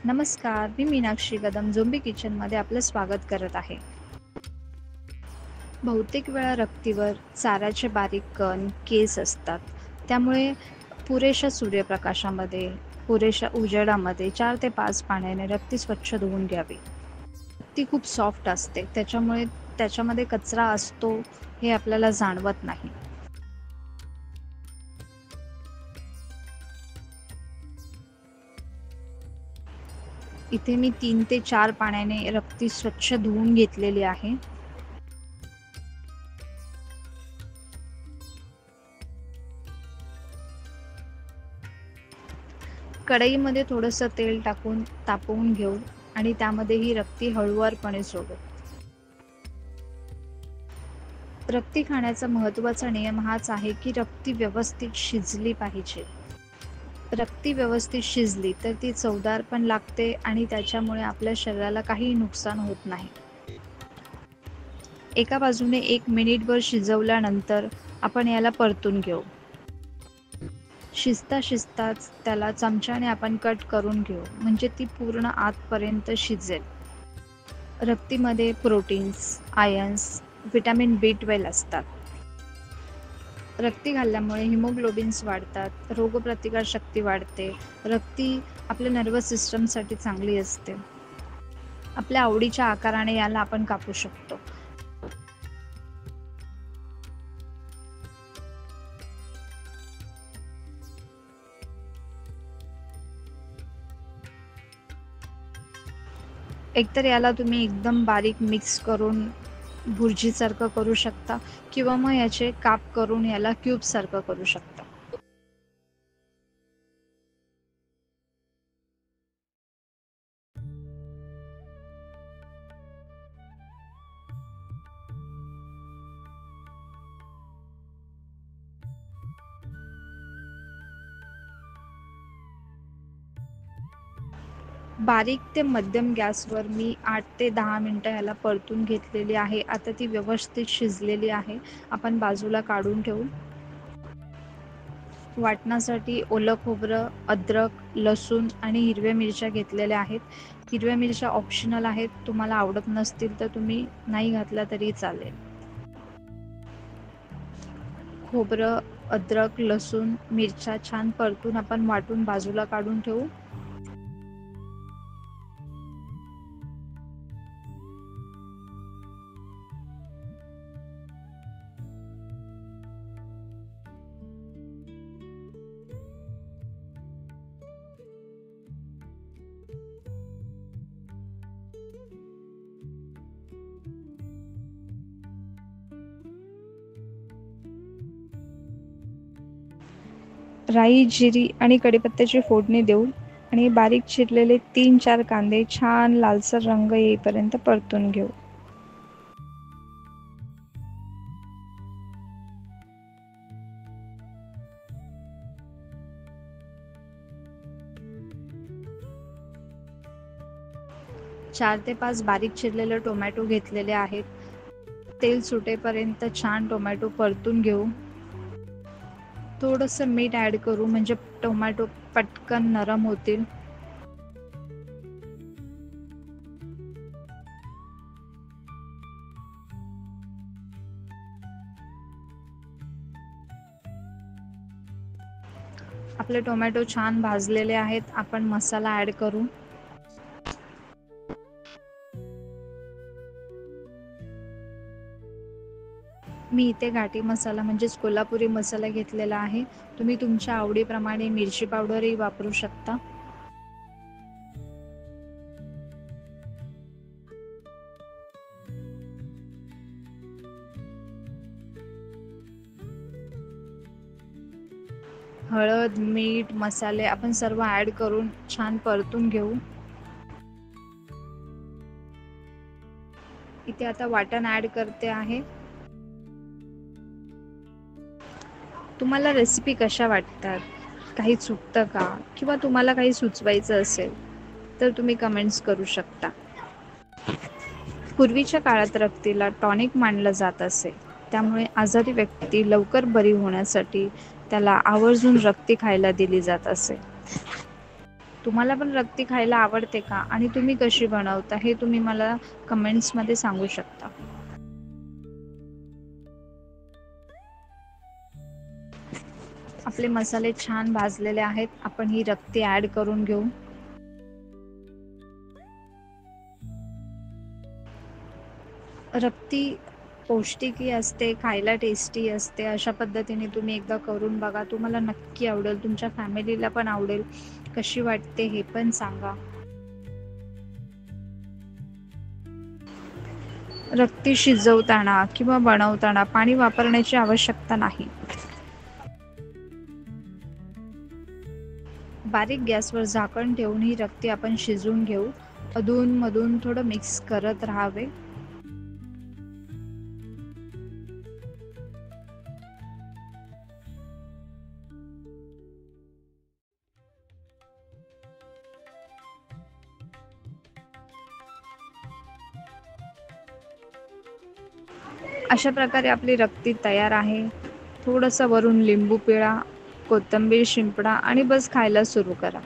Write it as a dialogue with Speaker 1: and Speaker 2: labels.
Speaker 1: नमस्कार, मी मीनाक्षी कदम झोंबी किचनमध्ये आपलं स्वागत करत आहे. बहुतेक वेळा रक्तीवर चाऱ्याचे बारीक कण, केस असतात. त्यामुळे पुरेशा सूर्यप्रकाशामध्ये, पुरेशा उजेडामध्ये 4 ते 5 पाण्याने रक्ती स्वच्छ धुवून घ्यावी. रक्ती खूप सॉफ्ट असते, त्याच्यामुळे त्याच्यामध्ये कचरा असतो हे आपल्याला जाणवत नाही. इथे मी 3 ते 4 पाण्याने रक्ती स्वच्छ धुवून घेतलेली आहे. कढईमध्ये थोडंसं तेल टाकून तापवून घेऊ आणि त्यामध्ये ही रक्ती हळुवारपणे सोडू. रक्ती खाण्याचा महत्त्वाचा नियम हाच आहे की रक्ती व्यवस्थित शिजली पाहिजे. रक्ती व्यवस्थित शिजली तर ती चवदार पण लागते आणि त्याच्यामुळे आपल्या शरीराला काही नुकसान होत नाही. एका बाजूने 1 मिनिटभर शिजवल्यानंतर आपण याला परतून घेऊ. शिजताच त्याला चमच्याने आपण कट करून घेऊ, म्हणजे ती पूर्ण आतपर्यंत शिजेल. रक्तीमध्ये प्रोटीन्स, आयन्स, व्हिटॅमिन B12 असतात. रक्ती खाल्ल्यामुळे हिमोग्लोबिन्स वाढतात, रोगप्रतिकारशक्ती वाढते. रक्ती आपल्या नर्वस सिस्टमसाठी चांगली असते. आपल्या आवडीच्या आकाराने याला आपण कापू शकतो. एकतर याला तुम्ही एकदम बारीक मिक्स करून भुर्जीसारखं करू शकता किंवा मग याचे काप करून याला क्यूबसारखं करू शकता. बारीक ते मध्यम गॅसवर मी 8 ते 10 मिनटं याला परतून घेतलेली आहे. आता ती व्यवस्थित शिजलेली आहे. आपण बाजूला काढून ठेवू. वाटणासाठी ओलं खोबरं, अद्रक, लसूण आणि हिरव्या मिरच्या घेतलेल्या आहेत. हिरव्या मिरच्या ऑप्शनल आहेत. तुम्हाला आवडत नसतील तर तुम्ही नाही घातल्या तरी चालेल. खोबरं, अद्रक, लसूण, मिरच्या छान परतून आपण वाटून बाजूला काढून ठेवू. राई, जिरी आणि कढीपत्त्याची फोडणी देऊ आणि बारीक चिरलेले 3-4 कांदे छान लालसर रंग येईपर्यंत परतून घेऊ. चार ते 5 बारीक चिरलेले टोमॅटो घेतलेले आहेत. तेल सुटेपर्यंत छान टोमॅटो परतून घेऊ. थोडंसं मीठ ॲड करू म्हणजे टोमॅटो पटकन नरम होतील. आपले टोमॅटो छान भाजलेले आहेत. आपण मसाला ॲड करू. मी इथे घाटी मसाला म्हणजेच कोल्हापुरी मसाला घेतलेला आहे. तुम्ही तुमच्या आवडीप्रमाणे मिरची पावडरही वापरू शकता. हळद, मीठ, मसाले आपण सर्व ॲड करून छान परतून घेऊ. इथे आता वाटण ॲड करते आहे. तुम्हाला रेसिपी कशा वाटतात? काही चुकतं का? किंवा तुम्हाला काही सुचवायचं असेल तर तुम्ही कमेंट्स करू शकता. पूर्वीच्या काळात रक्तीला टॉनिक मानलं जात असे. त्यामुळे आजारी व्यक्ती लवकर बरी होण्यासाठी त्याला आवर्जून रक्ती खायला दिली जात असे. तुम्हाला पण रक्ती खायला आवडते का? आणि तुम्ही कशी बनवता हे तुम्ही मला कमेंट्समध्ये सांगू शकता. आपले मसाले छान भाजलेले आहेत. आपण ही रक्ती ॲड करून घेऊ. रक्ती पौष्टिकही असते, खायला टेस्टी असते. अशा पद्धतीने तुम्ही एकदा करून बघा. तुम्हाला नक्की आवडेल. तुमच्या फॅमिलीला पण आवडेल. कशी वाटते हे पण सांगा. रक्ती शिजवताना किंवा बनवताना पाणी वापरण्याची आवश्यकता नाही. बारीक गॅसवर झाकण ठेवून ही रक्ती आपण शिजवून घेऊ. अधूनमधून थोडं मिक्स करत राहावे. अशा प्रकारे आपली रक्ती तयार आहे. थोडंसं वरून लिंबू पिळा, कोथिंबीर शिंपडा आणि बस खायला सुरू करा.